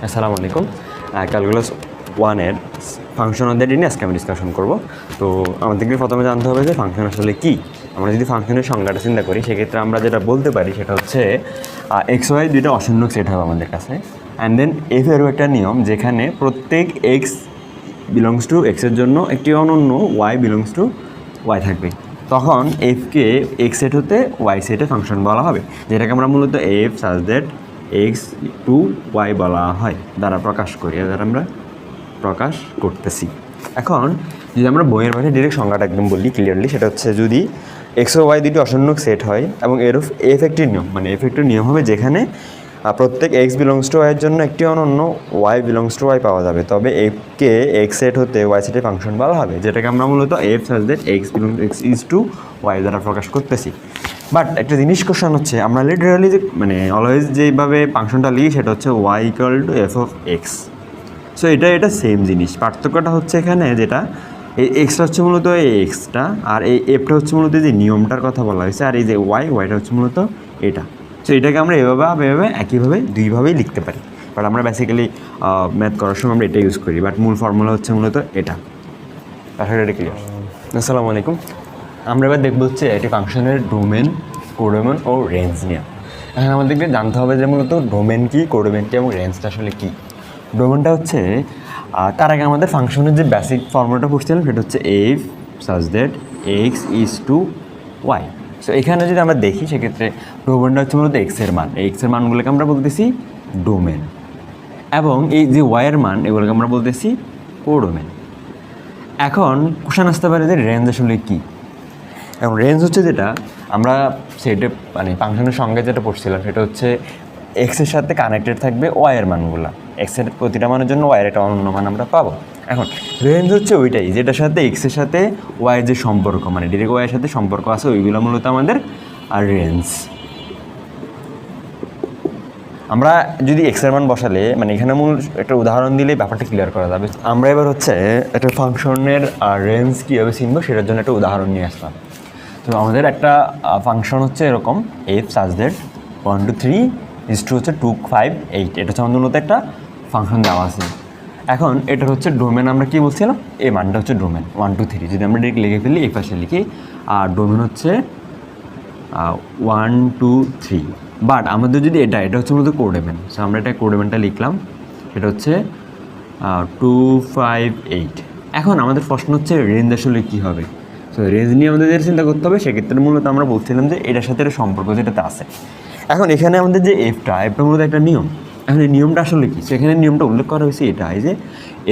আসসালামু আলাইকুম। ক্যালকুলাস ওয়ানের ফাংশন অফ দ্যাট নিয়ে আজকে আমি ডিসকাশন করব। তো আমাদেরকে প্রথমে জানতে হবে যে ফাংশন আসলে কী। আমরা যদি ফাংশনের সংজ্ঞাটা চিন্তা করি সেক্ষেত্রে আমরা যেটা বলতে পারি সেটা হচ্ছে এক্স ওয়াই দুইটা অশূন্যক সেট হবে আমাদের কাছে। অ্যান্ড দেন এফ এরও একটা নিয়ম যেখানে প্রত্যেক এক্স বিলংস টু এক্সের জন্য একটি অনন্য ওয়াই বিলংস টু ওয়াই থাকবে। তখন এফকে এক্স সেট হতে ওয়াই সেটে ফাংশন বলা হবে, যেটাকে আমরা মূলত f such that x two Y বলা হয় দ্বারা প্রকাশ করি, দ্বারা আমরা প্রকাশ করতেছি। এখন যদি আমরা বইয়ের ভাষায় ডিরেক্ট সংজ্ঞাটা একদম বলি ক্লিয়ারলি, সেটা হচ্ছে যদি এক্স ও ওয়াই দুটি অশূন্যক সেট হয় এবং এর এফ একটি নিয়ম, মানে এফ একটি নিয়ম হবে যেখানে প্রত্যেক এক্স বিলংস টু ওয়াইয়ের জন্য একটি অনন্য ওয়াই বিলংস টু ওয়াই পাওয়া যাবে, তবে এফকে এক্স সেট হতে ওয়াই সেটে ফাংশন বলা হবে, যেটাকে আমরা মূলত f such that x belongs x is to y দ্বারা প্রকাশ করতেছি। বাট একটা জিনিস কোশ্চেন হচ্ছে, আমরা লিটারালি যে মানে অলওয়েজ যেভাবে ফাংশনটা লিখি সেটা হচ্ছে y equal to f of x. So এটা সেম জিনিস, পার্থক্যটা হচ্ছে এখানে যেটা এই এক্সটা হচ্ছে মূলত এই এক্সটা, আর এই এফটা হচ্ছে মূলত যে নিয়মটার কথা বলা হয়েছে, আর এই যে ওয়াইটা হচ্ছে মূলত এটা। সো এটাকে আমরা এভাবে একইভাবে দুইভাবেই লিখতে পারি, বাট আমরা বেসিক্যালি ম্যাথ করার সময় আমরা এটা ইউজ করি, বাট মূল ফর্মুলা হচ্ছে মূলত এটা। আসলে এটা ক্লিয়ার। আসসালামু আলাইকুম। আমরা এবার দেখবো হচ্ছে একটি ফাংশনের ডোমেন, কোডোমেন ও রেঞ্জ নিয়ে। এখন আমাদেরকে জানতে হবে যে মূলত ডোমেন কী, কোডোমেন কী এবং রেঞ্জটা আসলে কী। ডোমেনটা হচ্ছে তার আগে আমাদের ফাংশনের যে বেসিক ফর্মুলাটা পড়ছিলাম সেটা হচ্ছে f such that x is to y. So এখানে যদি আমরা দেখি সেক্ষেত্রে ডোমেনটা হচ্ছে মূলত এক্সের মান, এই এক্সের মানগুলোকে আমরা বলতেছি ডোমেন, এবং এই যে ওয়াইয়ের মান এগুলোকে আমরা বলতেছি কোডোমেন। এখন কোশ্চেন আসতে পারে যে রেঞ্জ আসলে কী। এবং রেঞ্জ হচ্ছে যেটা আমরা সেটা মানে ফাংশনের সঙ্গে যেটা পড়ছিলাম সেটা হচ্ছে এক্সের সাথে কানেক্টেড থাকবে ওয়াইয়ের মানগুলো, এক্সের প্রতিটা মানের জন্য ওয়াইয়ের একটা অনন্য মান আমরা পাবো। এখন রেঞ্জ হচ্ছে ওইটাই যেটার সাথে এক্সের সাথে ওয়াইয়ের যে সম্পর্ক, মানে ডিরেক্ট ওয়াইয়ের সাথে সম্পর্ক আছে, ওইগুলো মূলত আমাদের আর রেঞ্জ। আমরা যদি এক্সের মান বসালে মানে এখানে মূল একটা উদাহরণ দিলে ব্যাপারটা ক্লিয়ার করা যাবে। আমরা এবার হচ্ছে একটা ফাংশনের রেঞ্জ কীভাবে চিনবো সেটার জন্য একটা উদাহরণ নিয়ে আসলাম। তো আমাদের একটা ফাংশন হচ্ছে এরকম F such that 1 2 3 is two হচ্ছে 2 5 8, এটা হচ্ছে আমাদের মতো একটা ফাংশন দেওয়া আছে। এখন এটার হচ্ছে ডোমেন, আমরা কী বলছিলাম এই মানটা হচ্ছে ডোমেন 1 2 3, যদি আমরা ডিরেক্ট লিখে ফেলি এই পাশে লিখি, আর ডোমেন হচ্ছে 1 2 3। বাট আমাদের যদি এটা হচ্ছে মূলত কোডোমেন, সো আমরা এটা কোডোমেনটা লিখলাম, সেটা হচ্ছে 2 5 8। এখন আমাদের প্রশ্ন হচ্ছে রেঞ্জ আসলে কী হবে। তো রেঞ্জ নিয়ে আমাদের চিন্তা করতে হবে, সেক্ষেত্রে মূলত আমরা বলছিলাম যে এটার সাথে একটা সম্পর্ক যেটাতে আছে। এখন এখানে আমাদের যে এফটা মূলত একটা নিয়ম। এখন এই নিয়মটা আসলে কী, সেখানে নিয়মটা উল্লেখ করা হয়েছে এটা যে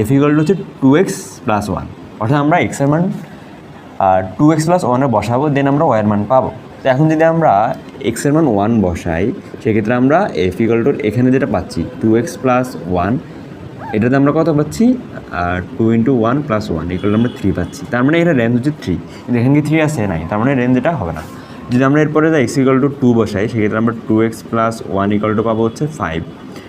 এফ ইকুয়াল টু হচ্ছে 2x + 1, অর্থাৎ আমরা এক্সের মান 2x + 1 বসাবো, দেন আমরা ওয়াইয়ের মান পাবো। তো এখন যদি আমরা এক্সের মান 1 বসাই সেক্ষেত্রে আমরা এফ ইকুয়াল টু এখানে যেটা পাচ্ছি 2x + 1, এটাতে আমরা কত পাচ্ছি 2 × 1 + 1 ইকুয়াল আমরা 3 পাচ্ছি। তার মানে এটা রেঞ্জ হচ্ছে 3, কিন্তু এখানে কি 3 আছে নাই, তার মানে রেঞ্জ এটা হবে না। যদি আমরা এরপরে যা এক্স ইকুয়াল টু 2 বসাই সেক্ষেত্রে আমরা 2x + 1 ইকুয়াল টু পাবো হচ্ছে 5।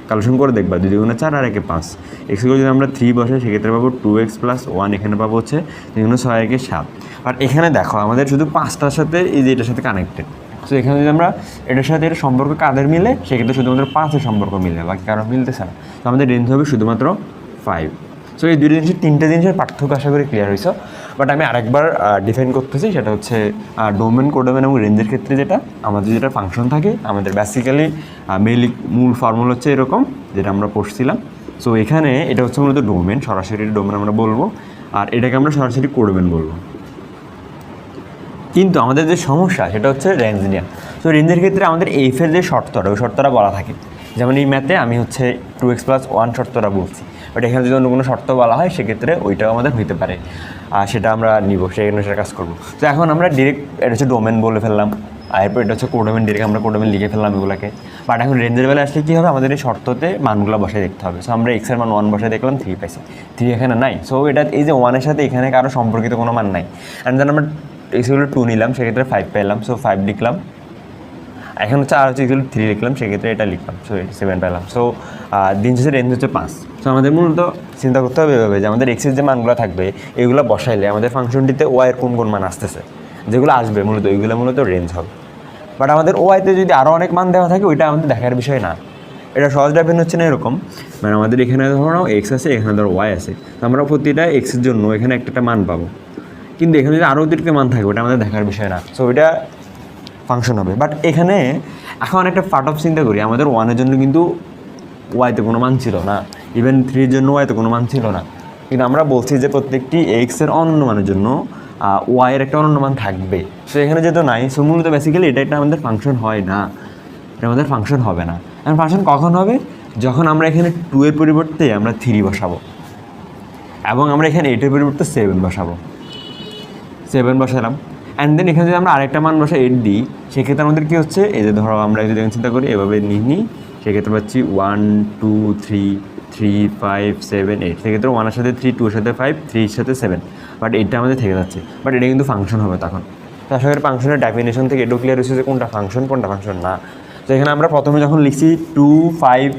ক্যালকুলেশন করে দেখবা 2 × 4 আর 1 5। এক্স ইকুয়াল যদি আমরা 3 বসাই সেক্ষেত্রে পাবো 2x + 1, এখানে পাবো হচ্ছে 2 × 6 1 7। আর এখানে দেখো আমাদের শুধু 5টার সাথে এই যে এটার সাথে কানেক্টেড। সো এখানে যদি আমরা এটার সাথে এটা সম্পর্ক কাদের মিলে, সেক্ষেত্রে শুধুমাত্র 5-এর সম্পর্ক মিলে, বাকি কারো মিলতেছে না। তো আমাদের রেঞ্জ হবে শুধুমাত্র 5। সো এই দুটো জিনিসের তিনটে জিনিসের পার্থক্য আশা করি ক্লিয়ার হয়েছে। বাট আমি আরেকবার ডিফাইন করতেছি, সেটা হচ্ছে ডোমেন, কোডোমেন এবং রেঞ্জের ক্ষেত্রে যেটা আমাদের যেটা ফাংশন থাকে, আমাদের বেসিক্যালি মূল ফর্মুলা হচ্ছে এরকম যেটা আমরা পড়ছিলাম। সো এখানে এটা হচ্ছে মূলত ডোমেন, সরাসরি ডোমেন আমরা বলবো, আর এটাকে আমরা সরাসরি কোডোমেন বলবো। কিন্তু আমাদের যে সমস্যা সেটা হচ্ছে রেঞ্জ নিয়ে। সো রেঞ্জের ক্ষেত্রে আমাদের এফের যে শর্তটা, ওই শর্তটা বলা থাকে, যেমন এই ম্যাথে আমি হচ্ছে 2x + 1 শর্তটা বলছি, বাট এখানে যদি অন্য কোনো শর্ত বলা হয় সেক্ষেত্রে ওইটাও আমাদের হইতে পারে, আর সেটা আমরা নিব, সেখানে সেটা কাজ করবো। তো এখন আমরা ডিরেক্ট এটা হচ্ছে ডোমেন বলে ফেললাম, আর এরপর এটা হচ্ছে কোডোমেন, ডিরেক্ট আমরা কোডোমেন লিখে ফেললাম এগুলোকে। বাট এখন রেঞ্জের বেলা আসলে কী হবে, আমাদের এই শর্ততে মানগুলো বসায় দেখতে হবে। সো আমরা এক্সের মান 1 বসায় দেখলাম 3 পাইছি, 3 এখানে নাই। সো এটা এই যে 1-এর সাথে এখানে কারো সম্পর্কিত কোনো মান নাই। অ্যান্ড দেন আমরা এক্স ইকুয়াল টু 2 নিলাম, সেক্ষেত্রে 5 পেলাম, সো 5 লিখলাম। এখন হচ্ছে আর হচ্ছে ইকুয়াল টু 3 লিখলাম, সেক্ষেত্রে এটা লিখলাম, সো 7 পেলাম। সো দিন শেষে রেঞ্জ হচ্ছে 5। সো আমাদের মূলত চিন্তা করতে হবে এভাবে যে আমাদের এক্সের যে মানগুলো থাকবে এগুলো বসাইলে আমাদের ফাংশনটিতে ওয়াইয়ের কোন কোন মান আসতেছে, যেগুলো আসবে মূলত ওইগুলো মূলত রেঞ্জ হবে। বাট আমাদের ওয়াইতে যদি আরও অনেক মান দেওয়া থাকে ওইটা আমাদের দেখার বিষয় না, এটা সহজ ডেফিনেশন হচ্ছে না এরকম, মানে আমাদের এখানে ধরো এক্স আছে, এখানে ধরো ওয়াই আছে, তো আমরা প্রতিটা এক্সের জন্য এখানে একটা মান পাবো, কিন্তু এখানে যদি আরও অতিরিক্ত মান থাকবে ওটা আমাদের দেখার বিষয় না, সো এটা ফাংশন হবে। বাট এখানে এখন একটা পার্ট অফ চিন্তা করি, আমাদের ওয়ানের জন্য কিন্তু ওয়াইতে কোনো মান ছিল না, ইভেন থ্রির জন্য ওয়াইতে কোনো মান ছিল না, কিন্তু আমরা বলছি যে প্রত্যেকটি এক্সের অনন্য মানের জন্য ওয়াইয়ের একটা অনন্য মান থাকবে। সো এখানে যেহেতু নাই, সো মূলত বেসিক্যালি এটা একটা আমাদের ফাংশন হয় না, এটা আমাদের ফাংশন হবে না। এখন ফাংশন কখন হবে? যখন আমরা এখানে 2 এর পরিবর্তে আমরা 3 বসাবো, এবং আমরা এখানে 8 এর পরিবর্তে 7 বসাবো, 7 বসালাম, অ্যান্ড দেন এখানে যদি আমরা আরেকটা মান বসে 8 দিই, সেক্ষেত্রে আমাদের কী হচ্ছে, এই যে ধরো আমরা যদি চিন্তা করি এভাবে নিই, সেক্ষেত্রে পাচ্ছি 1 2 3 3 5 7 8, সেক্ষেত্রে 1 এর সাথে 3, 2 এর সাথে 5, 3 এর সাথে 7, বাট এইটা আমাদের থেকে যাচ্ছে, বাট এটা কিন্তু ফাংশন হবে তখন। তো আশা করি ফাংশনের ডেফিনেশন থেকে এটাও ক্লিয়ার হচ্ছে যে কোনটা ফাংশন কোনটা ফাংশন না। তো এখানে আমরা প্রথমে যখন লিখছি 2 5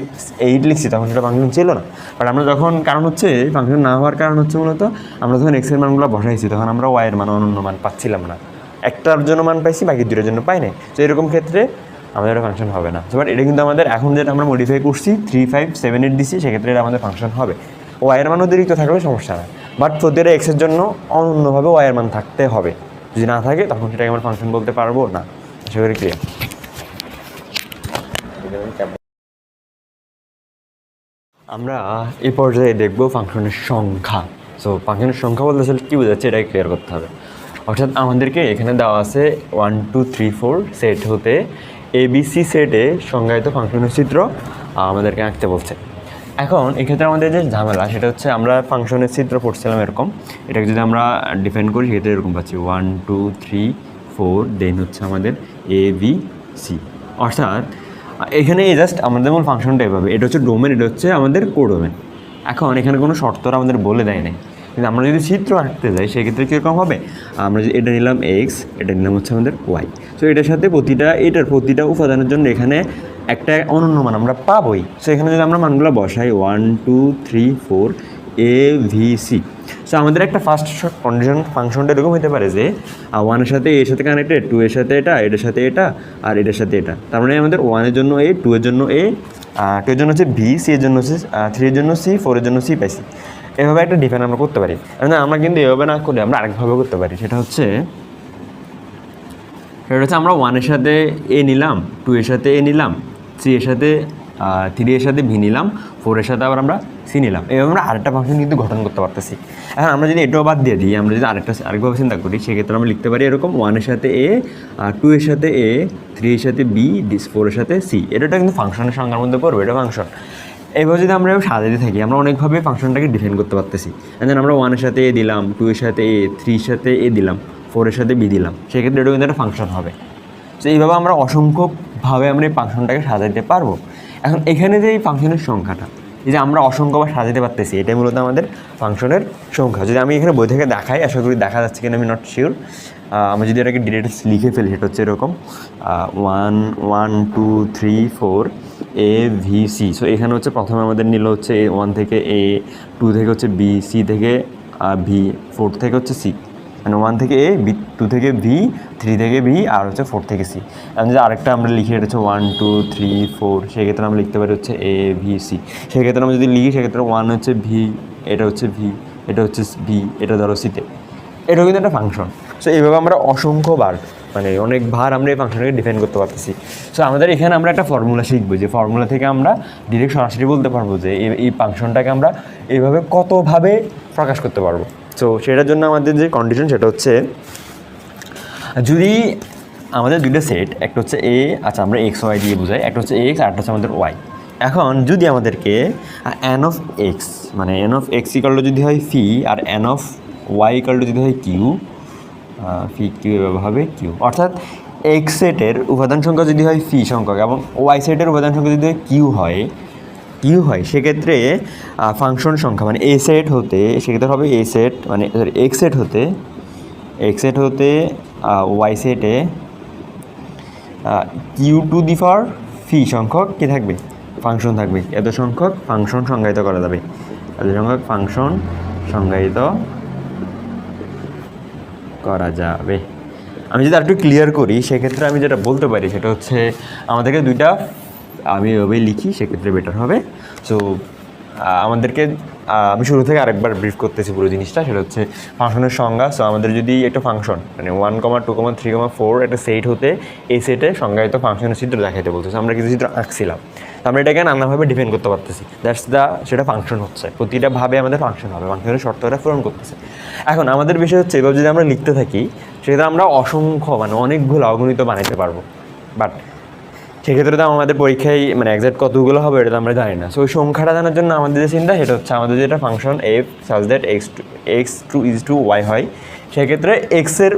8 লিখছি তখন সেটা ফাংশন ছিল না, বাট আমরা যখন, কারণ হচ্ছে ফাংশন না হওয়ার কারণ হচ্ছে মূলত আমরা যখন এক্সের মানগুলো বসাইছি তখন আমরা ওয়াইয়ের মান অনন্য মান পাচ্ছিলাম না, একটার জন্য মান পাইছি বাকি দুটোর জন্য পাই নাই। তো এরকম ক্ষেত্রে আমাদের এটা ফাংশন হবে না। বাট এটা কিন্তু আমাদের এখন যেটা আমরা মডিফাই করছি 3 5 7 8 দিচ্ছি, সেক্ষেত্রে এটা আমাদের ফাংশন হবে। ওয়াইয়ের মান অতিরিক্ত থাকলে সমস্যা না, বাট প্রতিটা এক্সের জন্য অনন্যভাবে ওয়াইয়ের মান থাকতে হবে, যদি না থাকে তখন সেটাকে আমরা ফাংশন বলতে পারবো না। আশা করি ক্লিয়ার। আমরা এই পর্যায়ে দেখব ফাংশনের সংখ্যা। সো ফাংশনের সংখ্যা বলতে আসলে কী বোঝাচ্ছে এটাই ক্লিয়ার করতে হবে। অর্থাৎ আমাদেরকে এখানে দেওয়া আছে 1 2 3 4 সেট হতে ABC সেটে সংজ্ঞায়িত ফাংশনের চিত্র আমাদেরকে আঁকতে বলছে। এখন এক্ষেত্রে আমাদের যে ঝামেলা সেটা হচ্ছে আমরা ফাংশনের চিত্র পড়ছিলাম এরকম, এটাকে যদি আমরা ডিফাইন করি সেক্ষেত্রে এরকম পাচ্ছি 1 2 3 4, দেন হচ্ছে আমাদের ABC। অর্থাৎ এখানে জাস্ট আমাদের মূল ফাংশনটা এভাবে, এটা হচ্ছে ডোমেন, এটা হচ্ছে আমাদের কোডোমেন। এখন এখানে কোনো শর্তরা আমাদের বলে দেয় নাই, কিন্তু আমরা যদি চিত্র আঁকতে যাই সেক্ষেত্রে কীরকম হবে, আমরা যদি এটা নিলাম এক্স, এটা নিলাম হচ্ছে আমাদের ওয়াই, সো এটার সাথে এটার প্রতিটা উপাদানের জন্য এখানে একটা অনন্য মান আমরা পাবোই। সো এখানে যদি আমরা মানগুলো বসাই 1 2 3 4 ABC, সো আমাদের একটা ফার্স্ট কন্ডিশন ফাংশনটা এরকম হতে পারে যে 1 এর সাথে এর সাথে কানেক্টেড, 2 এর সাথে এটা, এটার সাথে এটা, আর এটার সাথে এটা, তার মানে আমাদের 1 এর জন্য A, 2 এর জন্য A, 2 এর জন্য হচ্ছে B, C এর জন্য হচ্ছে 3 এর জন্য C, 4 এর জন্য C পাইছি। এভাবে একটা ডিফাইন আমরা করতে পারি। আমরা কিন্তু এভাবে না করে আমরা আরেকভাবে করতে পারি, সেটা হচ্ছে আমরা 1 এর সাথে A নিলাম, 2 এর সাথে A নিলাম, 3 এর সাথে 3 এর সাথে B নিলাম, 4 এর সাথে আবার আমরা C নিলাম। এভাবে আমরা আরেকটা ফাংশন কিন্তু গঠন করতে পারতেছি। এখন আমরা যদি এটাও বাদ দিয়ে দিই, আমরা যদি আরেকভাবে চিন্তা করি, সেক্ষেত্রে আমরা লিখতে পারি এরকম 1 এর সাথে A, 2 এর সাথে A, 3 এর সাথে B, 4 এর সাথে C। এটা কিন্তু ফাংশনের সংখ্যার মধ্যে পড়বে, এটা ফাংশন। এইভাবে যদি আমরা সাজাতে থাকি আমরা অনেকভাবে ফাংশনটাকে ডিফাইন করতে পারতেছি। দেন আমরা 1 এর সাথে A দিলাম, 2 এর সাথে A, 3 এর সাথে A দিলাম, 4 এর সাথে B দিলাম, সেক্ষেত্রে এটা কিন্তু একটা ফাংশন হবে। তো এইভাবে আমরা অসংখ্যভাবে আমরা এই ফাংশনটাকে সাজাতে পারবো। এখন এখানে যে এই ফাংশনের সংখ্যাটা, এই যে আমরা অসংখ্যবার সাজাতে পারতেছি, এটাই মূলত আমাদের ফাংশনের সংখ্যা। যদি আমি এখানে বই থেকে দেখাই, আশা করি দেখা যাচ্ছে কিনা আমি নট শিওর, আমি যদি এটাকে ডিরেক্ট লিখে ফেলি, সেটা হচ্ছে এরকম 1 1 2 3 4 ABC। সো এখানে হচ্ছে প্রথমে আমাদের নিল হচ্ছে 1 থেকে A, 2 থেকে হচ্ছে B, C থেকে V, 4 থেকে হচ্ছে C, মানে 1 থেকে A, 2 থেকে V, 3 থেকে B, আর হচ্ছে 4 থেকে C। আমি যদি আরেকটা আমরা লিখি, এটা হচ্ছে 1 2 3 4, সেক্ষেত্রে আমরা লিখতে পারি হচ্ছে ABC। সেক্ষেত্রে আমরা যদি লিখি, সেক্ষেত্রে 1 হচ্ছে V, এটা হচ্ছে V, এটা হচ্ছে V, এটা ধরো সিতে, এটাও কিন্তু একটা ফাংশন। সো এইভাবে আমরা অসংখ্যবার, মানে অনেকবার আমরা এই ফাংশনটাকে ডিফাইন করতে পারতেছি। সো আমাদের এখানে আমরা একটা ফর্মুলা শিখবো, যে ফর্মুলা থেকে আমরা ডিরেক্ট সরাসরি বলতে পারবো যে এই ফাংশনটাকে আমরা এইভাবে কতভাবে প্রকাশ করতে পারবো। সো সেটার জন্য আমাদের যে কন্ডিশন সেটা হচ্ছে, যদি আমাদের দুইটা সেট, একটা হচ্ছে A, আচ্ছা আমরা এক্স ওয়াই দিয়ে বোঝাই, একটা হচ্ছে এক্স আর একটা হচ্ছে আমাদের ওয়াই। এখন যদি আমাদেরকে n অফ এক্স, মানে n অফ এক্স ইকাল যদি হয় ফি, আর n অফ ওয়াই ইকাল যদি হয় কিউ, ফি কিউ এভাবে হবে কিউ, অর্থাৎ এক্স সেটের উপাদান সংখ্যা যদি হয় ফি সংখ্যক এবং ওয়াই সেটের উপাদান সংখ্যা যদি হয় কিউ হয়, সেক্ষেত্রে ফাংশন সংখ্যা মানে এ সেট হতে, সেক্ষেত্রে হবে এ সেট, মানে এক্স সেট হতে ওয়াই সেটে কিউ টু দি পাওয়ার ফি সংখ্যক কী থাকবে, ফাংশন থাকবে। এত সংখ্যক ফাংশন সংজ্ঞায়িত করা যাবে, এত সংখ্যক ফাংশন সংজ্ঞায়িত করা যাবে। আমি যদি আরেকটু ক্লিয়ার করি, সেক্ষেত্রে আমি যেটা বলতে পারি সেটা হচ্ছে আমাদেরকে দুইটা আমি এভাবেই লিখি সেক্ষেত্রে বেটার হবে। সো আমাদেরকে আমি শুরু থেকে আরেকবার ব্রিফ করতেছি পুরো জিনিসটা, সেটা হচ্ছে ফাংশনের সংজ্ঞা। সো আমাদের যদি একটা ফাংশন মানে 1, 2, 3, 4 একটা সেট হতে এই সেটে সংজ্ঞায়িত ফাংশনের চিত্র দেখাইতে বলতেছে। আমরা কিছু চিত্র আঁকছিলাম, তো আমরা এটাকে নানাভাবে ডিফাইন করতে পারতেছি। সেটা ফাংশন হচ্ছে, প্রতিটা ভাবে আমাদের ফাংশন হবে, ফাংশনের শর্তটা পূরণ করতেছে। এখন আমাদের বিষয় হচ্ছে এভাবে যদি আমরা লিখতে থাকি সেক্ষেত্রে আমরা অসংখ্য মানে অনেকগুলো অগণিত বানাইতে পারবো, বাট সেক্ষেত্রে তো আমাদের পরীক্ষায় মানে এক্সাক্ট কতগুলো হবে এটা তো আমরা জানি না। সো ওই সংখ্যাটা জানার জন্য আমাদের যে চিন্তা সেটা হচ্ছে আমাদের যেটা function F such that x2 y হয়, সেক্ষেত্রে এক্সের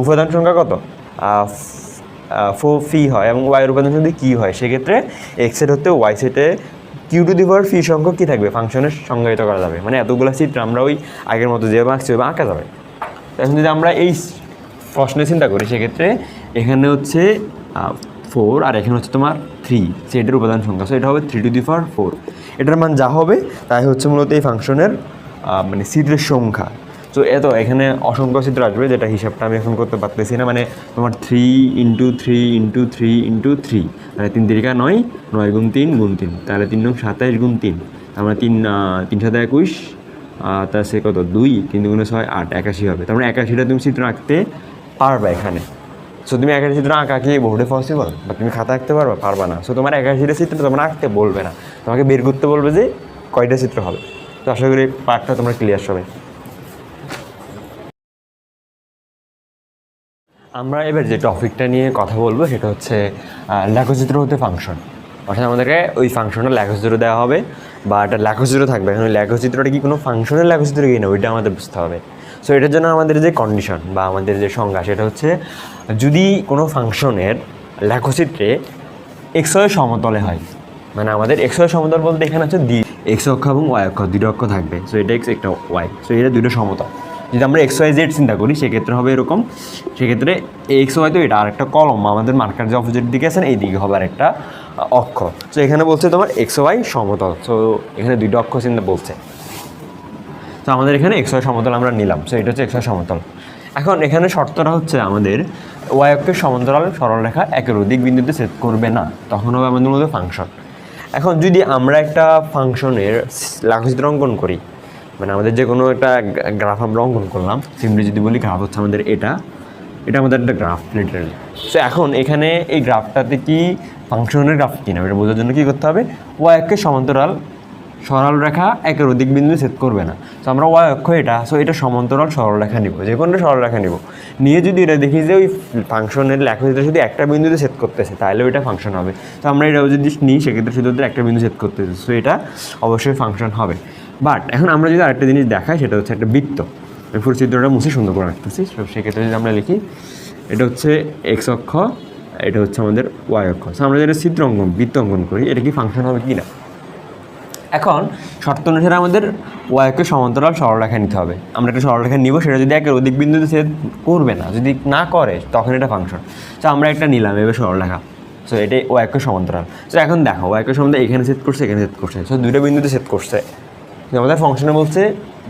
উপাদান সংখ্যা কত 4 ফি হয় এবং ওয়াইয়ের উপাদান সংখ্যা কী হয়, সেক্ষেত্রে এক্সের হতে ওয়াই সেটে q⁴ ফি সংখ্যক কী থাকবে ফাংশনের সংজ্ঞায়িত করা যাবে। মানে এতগুলো চিত্র আমরা ওই আগের মতো যেভাবে আঁকছি ওইভাবে আঁকা যাবে। এখন যদি আমরা এই প্রশ্নে চিন্তা করি সেক্ষেত্রে এখানে হচ্ছে 4 আর এখানে হচ্ছে তোমার 3 সেটের উপাদান সংখ্যা। সো এটা হবে 3⁴। এটার মান যা হবে তাই হচ্ছে মূলত এই ফাংশনের মানে চিত্রের সংখ্যা। সো এখানে অসংখ্য চিত্র আসবে, যেটা হিসাবটা আমি এখন করতে পারতেছি না। মানে তোমার 3 × 3 × 3 × 3 মানে 3 3 9, 9 × 3 × 3, তাহলে 3 × 27 × 3, আমরা 3 7 21, তার সে কত 2, 3 × 6 8, 81 হবে। তার মানে 81টা তুমি চিত্র আঁকতে পারবে এখানে। সো তুমি 81 চিত্র আঁকা কি বোর্ডে পসিবল, বা তুমি খাতা আঁকতে পারবা না। সো তোমার 81টা চিত্র তোমার আঁকতে বলবে না, তোমাকে বের করতে বলবে যে কয়টা চিত্র হবে। তো আশা করি পার্টটা তোমরা ক্লিয়ার সবাই। আমরা এবার যে টপিকটা নিয়ে কথা বলবো সেটা হচ্ছে লেখচিত্র হতে ফাংশন। অর্থাৎ আমাদেরকে ওই ফাংশনের লেখচিত্র দেওয়া হবে বা একটা লেখচিত্র থাকবে। এখন লেখচিত্রটা কি কোনো ফাংশনের লেখচিত্র কি না ওইটা আমাদের বুঝতে হবে। সো এটার জন্য আমাদের যে কন্ডিশন বা আমাদের যে সংজ্ঞা সেটা হচ্ছে যদি কোনো ফাংশনের লেখচিত্রে এক্স-ওয়াই সমতলে হয়, মানে আমাদের এক্স-ওয়াই সমতল বলতে এখানে হচ্ছে এক্স অক্ষ এবং ওয়াই অক্ষ দুটো অক্ষ থাকবে। সো এটা এক্স একটা ওয়াই, সো এটা দুটো সমতল। যদি আমরা XYZ চিন্তা করি সেক্ষেত্রে হবে এরকম, সেক্ষেত্রে XY তো এটা আরেকটা কলম, আমাদের মার্কার যে অপোজিট দিকে আছেন এই দিকে হবে আরেকটা অক্ষ। সো এখানে বলছে তোমার XY সমতল। সো এখানে দুইটা অক্ষ চিন্তা বলছে। তো আমাদের এখানে XY সমতল আমরা নিলাম। সো এটা হচ্ছে XY সমতল। এখন এখানে শর্তটা হচ্ছে আমাদের ওয়াই অক্ষের সমান্তরাল সরলরেখা একের অধিক বিন্দুতে ছেদ করবে না, তখন হবে আমাদের মধ্যে ফাংশন। এখন যদি আমরা একটা ফাংশনের লেখচিত্র অঙ্কন করি, মানে আমাদের যে কোনো একটা গ্রাফ আমরা অঙ্কন করলাম, সিম্পলি যদি বলি গ্রাফ হচ্ছে আমাদের এটা আমাদের একটা গ্রাফ লিটারালি। সো এখন এখানে এই গ্রাফটাতে কি ফাংশনের গ্রাফ কিনা এটা বোঝার জন্য কী করতে হবে, ওয়াই অক্ষের সমান্তরাল সরলরেখা একের অধিক বিন্দু ছেদ করবে না। তো আমরা ওয়াই অক্ষ এটা, সো এটা সমান্তরাল সরলরেখা নিব, যে কোনো সরলরেখা নিব, নিয়ে যদি এটা দেখি যে ওই ফাংশনের লেখচিত্র শুধু একটা বিন্দুতে ছেদ করতেছে তাহলে ওইটা ফাংশন হবে। তো আমরা এটাও যদি নিই সেক্ষেত্রে শুধু একটা বিন্দু ছেদ করতেছে, সো এটা অবশ্যই ফাংশন হবে। বাট এখন আমরা যদি আরেকটা জিনিস দেখাই সেটা হচ্ছে একটা বৃত্ত। আমি পুরো চিত্রটা মুছে সুন্দর করে রাখতেছি। সেক্ষেত্রে যদি আমরা লিখি এটা হচ্ছে এক্স অক্ষ, এটা হচ্ছে আমাদের ওয়াই অক্ষ। সো আমরা যেটা বৃত্ত অঙ্কন করি এটা কি ফাংশন হবে কি না। এখন শর্ত অনুসারে আমাদের ওয়াই অক্ষের সমান্তরাল সরলরেখা নিতে হবে। আমরা একটা সরলরেখা নিব, সেটা যদি একের অধিক বিন্দুতে ছেদ করবে না, যদি না করে তখন এটা ফাংশন। তো আমরা একটা নিলাম এবার সরলরেখা। সো এটাই ওয়াই অক্ষের সমান্তরাল। সো এখন দেখো ওয়াই অক্ষের সমান্তরাল এখানে ছেদ করছে, এখানে ছেদ করছে, সো দুটো বিন্দুতে ছেদ করছে। আমাদের ফাংশনে বলছে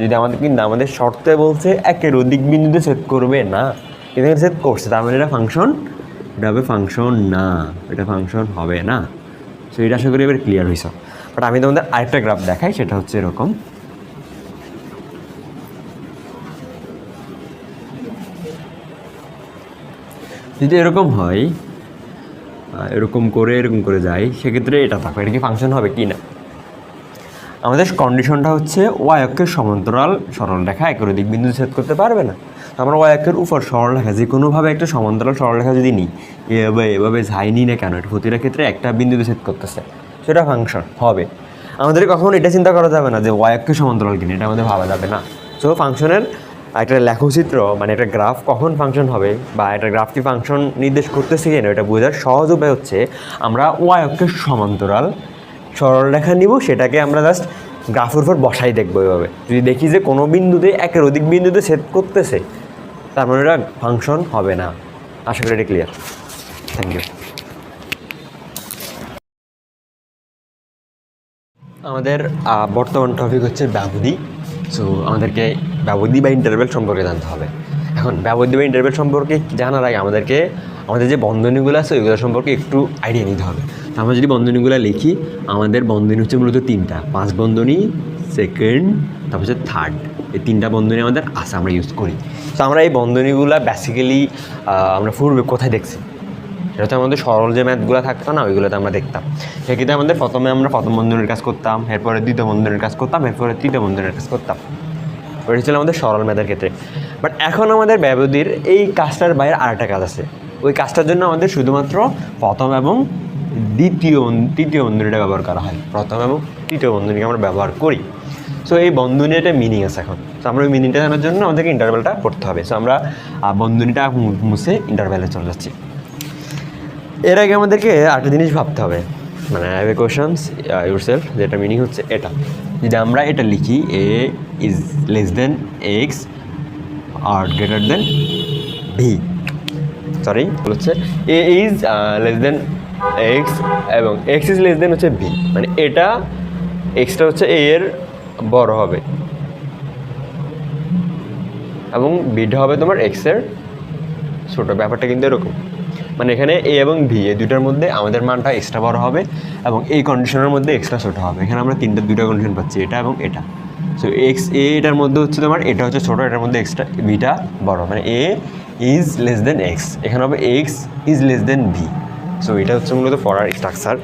যদি আমাদের কিন্তু আমাদের শর্তে বলছে একের অধিক বিন্দুতে ছেদ করবে না, এখানে ছেদ করছে, তার মানে এটা ফাংশন, এটা হবে ফাংশন না, এটা ফাংশন হবে না। সো এটা আশা করি এবার ক্লিয়ার হয়েছে। বাট আমি তোমাদের আরেকটা গ্রাফ দেখাই, সেটা হচ্ছে এরকম। যদি এরকম হয়, এরকম করে যায়, সেক্ষেত্রে এটা থাকবে, এটা কি ফাংশন হবে কি না। আমাদের কন্ডিশনটা হচ্ছে ওয়াই অক্ষের সমান্তরাল সরলরেখা একের অধিক বিন্দু ছেদ করতে পারবে না। আমরা ওয়াই অক্ষের উপর সরলরেখা যে কোনোভাবে একটা সমান্তরাল সরলরেখা যদি নিই, এভাবে যাই নিই না কেন, এটা প্রতিটা ক্ষেত্রে একটা বিন্দুতে ছেদ করতেছে, সেটা ফাংশন হবে। আমাদের কখন এটা চিন্তা করা যাবে না যে ওয়াই অক্ষের সমান্তরাল কিনা, এটা আমাদের ভাবা যাবে না। সো ফাংশনের একটা লেখচিত্র মানে একটা গ্রাফ কখন ফাংশন হবে বা একটা গ্রাফ কি ফাংশন নির্দেশ করতেছে কিনা এটা বোঝার সহজ উপায় হচ্ছে আমরা ওয়াই অক্ষের সমান্তরাল সরলরেখা নিব, সেটাকে আমরা জাস্ট গ্রাফের উপর বসাই দেখবো। এভাবে যদি দেখি যে কোনো বিন্দুতে একের অধিক বিন্দুতে ছেদ করতেছে, তার মানে এটা ফাংশন হবে না। আশা করি এটা ক্লিয়ার। Thank you. আমাদের বর্তমান টপিক হচ্ছে ব্যবধি। সো আমাদেরকে ব্যবধি বা ইন্টারভেল সম্পর্কে জানতে হবে। এখন ব্যবধি বা ইন্টারভেল সম্পর্কে জানার আগে আমাদের যে বন্ধনীগুলো আছে ওইগুলো সম্পর্কে একটু আইডিয়া নিতে হবে। আমরা যদি বন্ধনীগুলো লিখি, আমাদের বন্ধনী হচ্ছে মূলত তিনটা, 5 বন্ধনী, সেকেন্ড, তারপর হচ্ছে থার্ড। এই তিনটা বন্ধনী আমাদের আছে, আমরা ইউজ করি। তো আমরা এই বন্ধনীগুলো বেসিক্যালি আমরা পূর্বে কোথায় দেখছি, সেটা হচ্ছে আমাদের সরল যে ম্যাথগুলো থাকতো না, ওইগুলোতে আমরা দেখতাম। সেক্ষেত্রে আমাদের আমরা প্রথম বন্ধনীর কাজ করতাম, এরপরে দ্বিতীয় বন্ধনীর কাজ করতাম, এরপরে তৃতীয় বন্ধনীর কাজ করতাম। ওইটা ছিল আমাদের সরল ম্যাথের ক্ষেত্রে। বাট এখন আমাদের ব্যবধির এই কাজটার বাইরে আরেকটা কাজ আছে। ওই কাজটার জন্য আমাদের শুধুমাত্র প্রথম এবং তৃতীয় বন্ধনীটা ব্যবহার করা হয়। প্রথম এবং তৃতীয় বন্ধনীকে আমরা ব্যবহার করি। সো এই বন্ধনীর একটা মিনিং আছে এখন। তো আমরা ওই মিনিংটা জানার জন্য আমাদেরকে ইন্টারভ্যালটা করতে হবে। সো আমরা বন্ধনীটা মুছে ইন্টারভ্যালে চলে যাচ্ছি। এর আগে আমাদেরকে আরেকটা জিনিস ভাবতে হবে, মানে I have a questions yourself, যেটা মিনিং হচ্ছে এটা। যদি আমরা এটা লিখি A is less than X আর গ্রেটার দেন ভি, সরি হচ্ছে A is less than X এবং এক্স ইজ লেস দেন হচ্ছে ভি, মানে এটা এক্সটা হচ্ছে এ এর বড় হবে এবং বিটা হবে তোমার এক্সের ছোটো। ব্যাপারটা কিন্তু এরকম, মানে এখানে এ এবং ভি এই দুটার মধ্যে আমাদের মানটা এক্সট্রা বড় হবে এবং এই কন্ডিশনের মধ্যে এক্সট্রা ছোটো হবে। এখানে আমরা দুইটা কন্ডিশন পাচ্ছি, এটা এবং এটা। সো এটার মধ্যে হচ্ছে তোমার এটা হচ্ছে ছোটো, এটার মধ্যে এক্সট্রা বিটা বড়, মানে এ ইজ লেস দেন এক্স, এখানে হবে x is less then V. So এটা হচ্ছে মূলত পড়ার স্ট্রাকচার।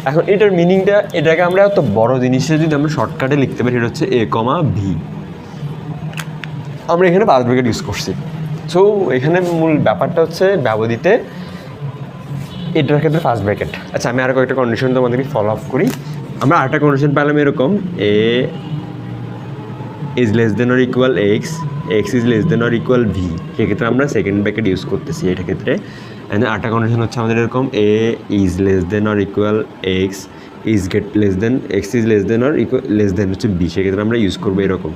এখন এটার মিনিংটা, এটাকে আমরা এত বড় জিনিসে যদি আমরা শর্টকাটে লিখতে পারি, এটা হচ্ছে এ কমা ভি। আমরা এখানে পাঁচ ব্র্যাকেট ইউজ করছি। সো এখানে মূল ব্যাপারটা হচ্ছে ব্যবধিতে এটার ক্ষেত্রে ফার্স্ট ব্র্যাকেট। আচ্ছা, আমি আরও কয়েকটা কন্ডিশন তোমাদেরকে ফলো আপ করি। আমরা আরেকটা কন্ডিশন পেলাম এরকম, A is less than or equal X, X is less than or equal V. সেক্ষেত্রে আমরা সেকেন্ড ব্র্যাকেট ইউজ করতেছি এটার ক্ষেত্রে। আরেকটা কন্ডিশন হচ্ছে আমাদের এরকম, A is less than or equal X is get less than X is less than or equal less than হচ্ছে বি। সেক্ষেত্রে আমরা ইউজ করবো এরকম।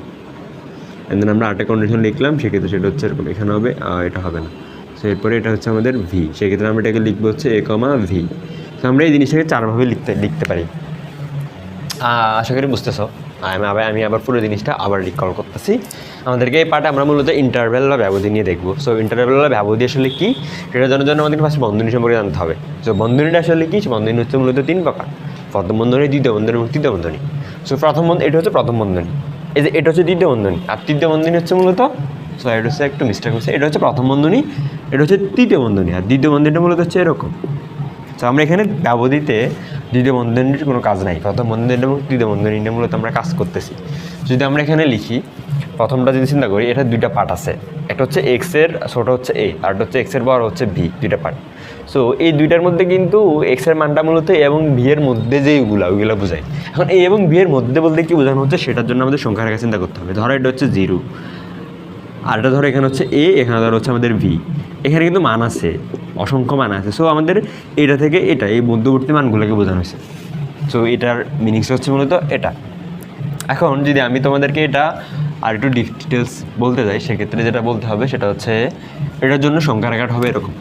আমরা আরেকটা কন্ডিশন লিখলাম, সেক্ষেত্রে সেটা হচ্ছে এরকম, এখানে হবে এটা হবে না। সো এরপরে এটা হচ্ছে আমাদের ভি, সেক্ষেত্রে আমরা এটাকে লিখবো হচ্ছে এ কমা ভি। তো আমরা এই জিনিসটাকে চারভাবে লিখতে পারি। আশা করি বুঝতেছো। আমি আবার পুরো জিনিসটা আবার রিকল করতেছি। আমাদেরকে এই পার্টে আমরা মূলত ইন্টারভ্যাল বা ব্যবধি নিয়ে দেখবো। সো ইন্টারভ্যাল বা ব্যবধি আসলে কী, সেটা জানার জন্য আমাদেরকে ফার্স্ট বন্ধনী সম্পর্কে জানতে হবে। সো বন্ধনীটা আসলে কী, বন্ধনী হচ্ছে মূলত 3 প্রকার, প্রথম বন্ধনী, দ্বিতীয় বন্ধনী এবং তৃতীয় বন্ধনী। সো এটা হচ্ছে প্রথম বন্ধনী, এই যে এটা হচ্ছে দ্বিতীয় বন্ধনী, আর তৃতীয় বন্ধনী হচ্ছে মূলত, সো এটা হচ্ছে একটু মিস্টেক হচ্ছে, এটা হচ্ছে প্রথম বন্ধনী, এটা হচ্ছে তৃতীয় বন্ধনী, আর দ্বিতীয় বন্ধনীটা মূলত হচ্ছে এরকম। তো আমরা এখানে ব্যবধিতে দ্বিতীয় বন্ধনীর কোনো কাজ নাই, প্রথম বন্ধনী এবং তৃতীয় বন্ধনীটা মূলত আমরা কাজ করতেছি। যদি আমরা এখানে লিখি, প্রথমটা যদি চিন্তা করি, এটা দুইটা পার্ট আছে, একটা হচ্ছে এক্সের ছোটো হচ্ছে এ, আর একটা হচ্ছে এক্সের বড় হচ্ছে ভি, দুইটা পার্ট। সো এই দুইটার মধ্যে কিন্তু এক্সের মানটা মূলত এ এবং ভি এর মধ্যে ওইগুলো বোঝায়। এখন এ এবং ভি এর মধ্যে বলতে কি বোঝানো হচ্ছে, সেটার জন্য আমাদের সংখ্যা রেখা চিন্তা করতে হবে। ধরো এটা হচ্ছে 0, আর এটা ধরো এখানে হচ্ছে এ, এখানে ধরো হচ্ছে আমাদের ভি। এখানে কিন্তু মান আছে, অসংখ্য মান আছে। সো আমাদের এটা থেকে এটা, এই মধ্যবর্তী মানগুলোকে বোঝানো হয়েছে। সো এটার মিনিংস হচ্ছে মূলত এটা। এখন যদি আমি তোমাদেরকে এটা আর একটু ডিটেলস বলতে যাই, সেক্ষেত্রে যেটা বলতে হবে সেটা হচ্ছে, এটার জন্য সংখ্যা রেখাটা হবে এরকম,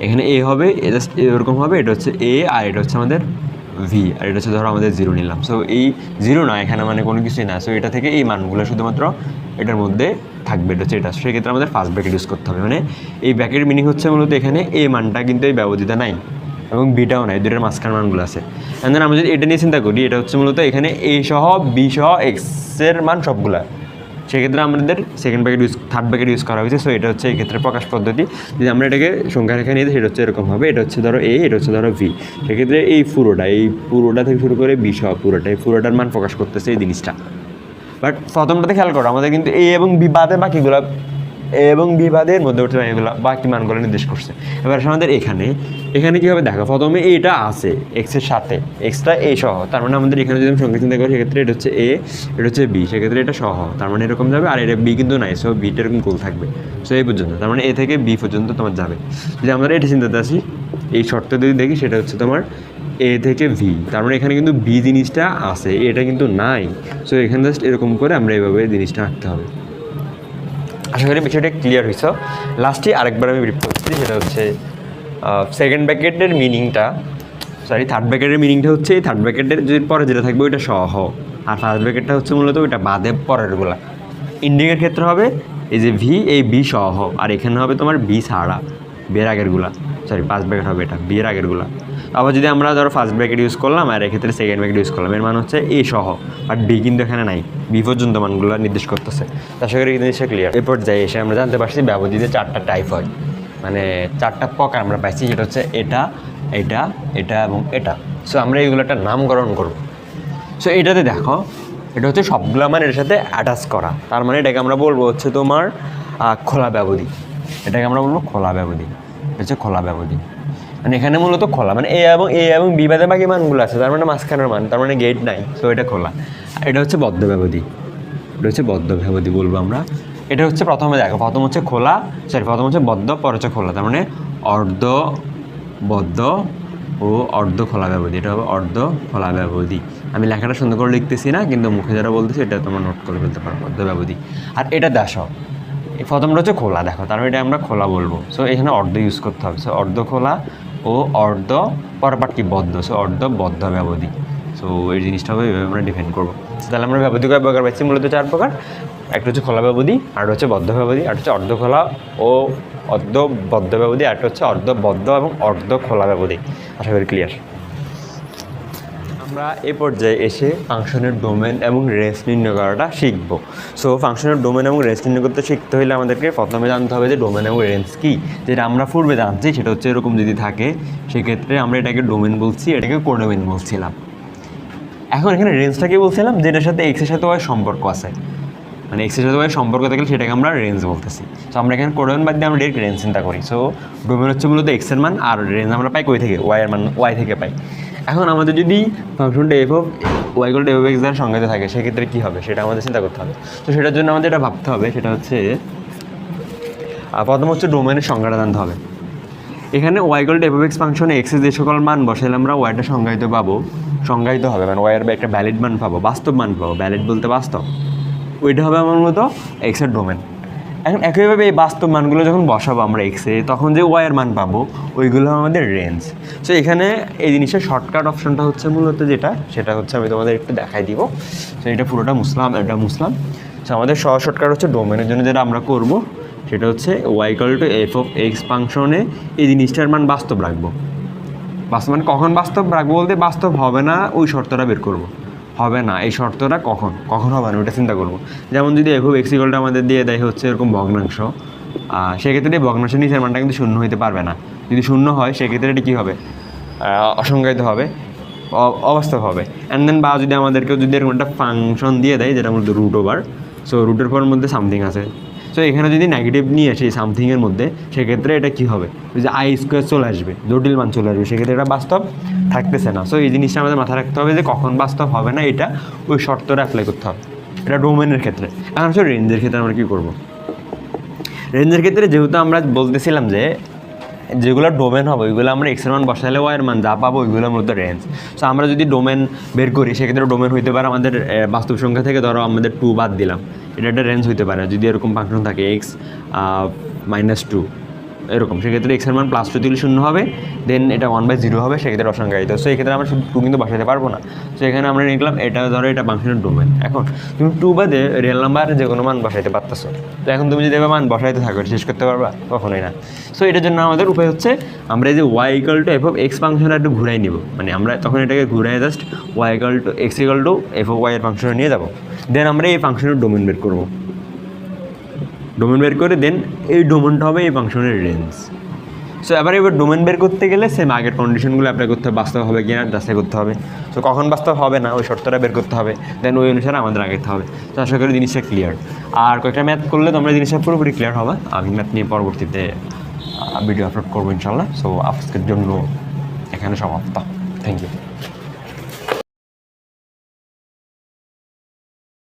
এখানে এ হবে, জাস্ট এরকম হবে, এটা হচ্ছে এ, আর এটা হচ্ছে আমাদের ভি, আর এটা হচ্ছে ধরো আমাদের 0 নিলাম। সো এই 0 না, এখানে মানে কোনো কিছুই না। সো এটা থেকে এই মানগুলো শুধুমাত্র এটার মধ্যে থাকবে, এটা হচ্ছে এটা। সেক্ষেত্রে আমাদের ফার্স্ট ব্র্যাকেট ইউজ করতে হবে, মানে এই ব্র্যাকেটের মিনিং হচ্ছে মূলত এখানে এ মানটা কিন্তু এই ব্যবধিতে নাই এবং বিটাও নাই, দুটোর মাঝখান মানগুলো আছে। অ্যান্ড দেন আমরা যদি এটা নিয়ে চিন্তা করি, এটা হচ্ছে মূলত এখানে এ সহ বি সহ এক্সের মান সবগুলা। সেক্ষেত্রে আমাদের থার্ড ব্র্যাকেট ইউজ করা হয়েছে। সো এটা হচ্ছে এই ক্ষেত্রে প্রকাশ পদ্ধতি। যদি আমরা এটাকে সংখ্যা রেখা নিয়ে, সেটা হচ্ছে এরকম হবে, এটা হচ্ছে ধরো এ, এটা হচ্ছে ধরো ভি। সেক্ষেত্রে এই পুরোটা থেকে শুরু করে বি সহ পুরোটার মান প্রকাশ করতেছে এই জিনিসটা। বাট প্রথমটাতে খেয়াল করো, আমাদের কিন্তু এ এবং বি বাদে বাকিগুলো, এ এবং বি বাদের মধ্যবর্তী মানগুলো, বাকি মানগুলো নির্দেশ করছে। এবার আমাদের এখানে কী হবে দেখো, প্রথমে এটা আছে এক্সের সাথে, এক্সটা এ সহ, তার মানে আমাদের এখানে যদি আমি সংখ্যা চিন্তা করি, সেক্ষেত্রে এটা হচ্ছে এ, এটা হচ্ছে বি, সেক্ষেত্রে এটা সহ, তার মানে এরকম যাবে। আর এটা বি কিন্তু নাই, সো বিটা এরকম গোল থাকবে। সো এই পর্যন্ত, তার মানে এ থেকে বি পর্যন্ত তোমার যাবে। যদি আমরা এটা চিন্তাতে আসি, এই শর্ত যদি দেখি, সেটা হচ্ছে তোমার এ থেকে ভি, তার মানে এখানে কিন্তু বি জিনিসটা আছে, এটা কিন্তু নাই। সো এখানে জাস্ট এরকম করে আমরা এইভাবে জিনিসটা আঁকতে হবে। আশা করি বিষয়টা ক্লিয়ার হয়েছে। লাস্টে আরেকবার আমি ব্রিফ করছি, সেটা হচ্ছে সেকেন্ড ব্র্যাকেটের মিনিংটা, থার্ড ব্র্যাকেটের মিনিংটা হচ্ছে, এই থার্ড ব্র্যাকেটের যদি পরে যেটা থাকবে ওইটা সহ, আর ফার্স্ট ব্র্যাকেটটা হচ্ছে মূলত ওইটা বাদে পরেরগুলা। ইন্ডিংয়ের ক্ষেত্রে হবে এই যে ভি, এই বি সহ, আর এখানে হবে তোমার বি ছাড়া, বের আগেরগুলা। সরি ফার্স্ট ব্র্যাকেট হবে এটা, বি এর আগেরগুলো। আবার যদি আমরা ধরো ফার্স্ট ব্র্যাকেট ইউজ করলাম আর এক্ষেত্রে সেকেন্ড ব্র্যাকেট ইউজ করলাম, এর মান হচ্ছে এ সহ, আর বি কিন্তু এখানে নাই, বি পর্যন্ত মানগুলো নির্দেশ করতেছে। আশা করি এই জিনিসটা ক্লিয়ার। এরপর যাই এসে আমরা জানতে পারছি ব্যবধিতে 4টা টাইপ হয়, মানে 4টা প্রকার আমরা পাইছি, যেটা হচ্ছে এটা, এটা, এটা এবং এটা। সো আমরা এইগুলো একটা নামকরণ করব। সো এটাতে দেখো, এটা হচ্ছে সবগুলো মান এর সাথে অ্যাটাচ করা, তার মানে এটাকে আমরা বলবো হচ্ছে তোমার খোলা ব্যবধি। এটাকে আমরা বলবো খোলা ব্যবধি, এটা হচ্ছে খোলা ব্যবধি। মানে এখানে মূলত খোলা, মানে এ এবং বি বাদে বাকি মানগুলো আছে, তার মানে মাঝখানের মান, তার মানে গেট নাই, তো এটা খোলা। এটা হচ্ছে বদ্ধ ব্যবধি, এটা হচ্ছে বদ্ধ ব্যবধি বলবো আমরা। এটা হচ্ছে প্রথমে দেখো, প্রথম হচ্ছে খোলা, প্রথম হচ্ছে বদ্ধ, পরে হচ্ছে খোলা, তার মানে অর্ধ বদ্ধ ও অর্ধ খোলা ব্যবধি। এটা হবে অর্ধ খোলা ব্যবধি। আমি লেখাটা সুন্দর করে লিখতেছি না, কিন্তু মুখে যারা বলতেছি এটা তোমরা নোট করে ফেলতে পারো, অর্ধ ব্যবধি। আর এটা দেখো, প্রথমটা হচ্ছে খোলা, দেখো তার মানে এটা আমরা খোলা বলবো। সো এখানে অর্ধ ইউজ করতে হবে। সো অর্ধ খোলা ও অর্ধ পরপাট কি বদ্ধ, সো অর্ধ বদ্ধ ব্যবধি। সো এই জিনিসটা হবে আমরা ডিফাইন করবো। তাহলে আমরা ব্যবধি কয় প্রকার পাচ্ছি? মূলত 4 প্রকার। একটা হচ্ছে খোলা ব্যবধি, আর হচ্ছে বদ্ধ ব্যবধি, আর হচ্ছে অর্ধ খোলা ও অর্ধ বদ্ধ ব্যবধি, আর হচ্ছে অর্ধ বদ্ধ এবং অর্ধ খোলা ব্যবধি। আশা করি ক্লিয়ার। আমরা এ পর্যায়ে এসে ফাংশনের ডোমেন এবং রেঞ্জ নির্ণয় করাটা শিখব। সো ফাংশনের ডোমেন এবং রেঞ্জ নির্ণয় করতে শিখতে হলে আমাদেরকে প্রথমে জানতে হবে যে ডোমেন এবং রেঞ্জ কী। যেটা আমরা পূর্বে জানছি সেটা হচ্ছে এরকম যদি থাকে, সেক্ষেত্রে আমরা এটাকে ডোমেন বলছি, এটাকে কোডোমেন বলছিলাম। এখন এখানে রেঞ্জটাকে বলছিলাম যেটার সাথে এক্সের সাথে ওয়াই সম্পর্ক আছে, মানে এক্সের সাথে ওয়াই সম্পর্ক থাকলে সেটাকে আমরা রেঞ্জ বলতেছি। সো আমরা এখানে কোডোমেন বাদ দিয়ে আমরা ডিরেক্ট রেঞ্জ চিন্তা করি। সো ডোমেন হচ্ছে মূলত এক্সের মান, আর রেঞ্জ আমরা পাই কই থেকে? ওয়াইয়ের মান, ওয়াই থেকে পাই। এখন আমাদের যদি ফাংশনটা f of y equal to f of x দ্বারা সংজ্ঞায়িত থাকে, সেক্ষেত্রে কী হবে সেটা আমাদের চিন্তা করতে হবে। তো সেটার জন্য আমাদের এটা ভাবতে হবে, সেটা হচ্ছে প্রথম হচ্ছে ডোমেনের সংজ্ঞাটা জানতে হবে। এখানে y equal to f of x ফাংশনে এক্সের যে সকল মান বসাইলে আমরা ওয়াইটা সংজ্ঞায়িত হবে, মানে ওয়াইয়ের একটা ভ্যালিড মান পাবো, বাস্তব মান পাবো, ভ্যালিড বলতে বাস্তব, ওইটা হবে আমার মূলত এক্সের ডোমেন। এখন একইভাবে এই বাস্তব মানগুলো যখন বসাবো আমরা এক্সে, তখন যে ওয়াইয়ের মান পাবো ওইগুলো আমাদের রেঞ্জ। সো এখানে এই জিনিসের শর্টকাট অপশনটা হচ্ছে মূলত যেটা, সেটা হচ্ছে আমি তোমাদের একটু দেখাই দিব। সো এটা পুরোটা মুসলাম, এটা মুসলাম। সো আমাদের শর্টকাট হচ্ছে ডোমেনের জন্য যেটা আমরা করব সেটা হচ্ছে y equal to f of x ফাংশনে এই জিনিসটার মান বাস্তব রাখবো। বাস্তব মানে কখন বাস্তব রাখবো বলতে, বাস্তব হবে না ওই শর্তটা বের করবো, হবে না এই শর্তটা কখন হবে না ওইটা চিন্তা করবো। যেমন যদি F of x equal two আমাদের দিয়ে দেয় হচ্ছে এরকম ভগ্নাংশ, সেক্ষেত্রে ভগ্নাংশের নিচের মানটা কিন্তু শূন্য হতে পারবে না। যদি শূন্য হয় সেক্ষেত্রে এটা কী হবে? অসংজ্ঞায়িত হবে, অবাস্তব হবে। অ্যান্ড দেন বা যদি আমাদেরকেও যদি এরকম একটা ফাংশন দিয়ে দেয় যেটা মূলত রুট ওভার, সো রুটের পর মধ্যে সামথিং আছে, সো এখানে যদি নেগেটিভ নিয়ে আসে সামথিংয়ের মধ্যে, সেক্ষেত্রে এটা কী হবে? যে আই স্কোয়ার চলে আসবে, জটিল মান চলে আসবে, সেক্ষেত্রে এটা বাস্তব থাকতেছে না। সো এই জিনিসটা আমাদের মাথায় রাখতে হবে যে কখন বাস্তব হবে না, এটা ওই শর্তটা অ্যাপ্লাই করতে হবে। এটা ডোমেনের ক্ষেত্রে। এখন হচ্ছে রেঞ্জের ক্ষেত্রে আমরা কী করবো? রেঞ্জের ক্ষেত্রে যেহেতু আমরা বলতেছিলাম যে যেগুলো ডোমেন হবে ওইগুলো আমরা এক্সের মান বসালে ওয়াইয়ের মান যা পাবো ওইগুলোর মধ্যে রেঞ্জ। সো আমরা যদি ডোমেন বের করি সেক্ষেত্রে ডোমেন হইতে পারে আমাদের বাস্তব সংখ্যা থেকে, ধরো আমাদের 2 বাদ দিলাম, এটা একটা রেঞ্জ হইতে পারে যদি এরকম ফাংশন থাকে এক্স -2 এরকম, সেক্ষেত্রে এক্সের মান +2 দিলে শূন্য হবে, দেন এটা 1/0 হবে, সেক্ষেত্রে অসংজ্ঞায়িত। সো এক্ষেত্রে আমরা শুধু 2 কিন্তু বসাতে পারবো না। সো এখানে আমরা নিলাম এটা, ধরো এটা ফাংশনের ডোমেন। এখন তুমি 2 বাদে রিয়েল নাম্বার যে কোনো মান বসাইতে পারতেছো, তো এখন তুমি যদি এবার মান বসাইতে থাকো শেষ করতে পারবা? কখনোই না। সো এটার জন্য আমাদের উপায় হচ্ছে আমরা এই যে y equal to f of x ফাংশনটা একটু ঘুরাই নিব, মানে আমরা তখন এটাকে ঘুরাই just y equal to x equal to f of ওয়াইয়ের ফাংশনে নিয়ে যাবো, দেন আমরা এই ফাংশনের ডোমেন বের করবো। ডোমেন বের করে দেন এই ডোমেনটা হবে এই ফাংশনের রেঞ্জ। সো এবার ডোমেন বের করতে গেলে সেম আগের কন্ডিশনগুলো অ্যাপ্লাই করতে হবে, বাস্তব হবে কিনা যাচাই করতে হবে। সো কখন বাস্তব হবে না ওই শর্তটা বের করতে হবে, দেন ওই অনুসারে আমাদের আগাতে হবে। তো আশা করি জিনিসটা ক্লিয়ার। আর কয়েকটা ম্যাথ করলে তোমরা জিনিসটা পুরোপুরি ক্লিয়ার হবে। আমি ম্যাথ নিয়ে পরবর্তীতে ভিডিও আপলোড করবো ইনশাল্লাহ। সো আজকের জন্য এখানে সমাপ্ত। Thank you.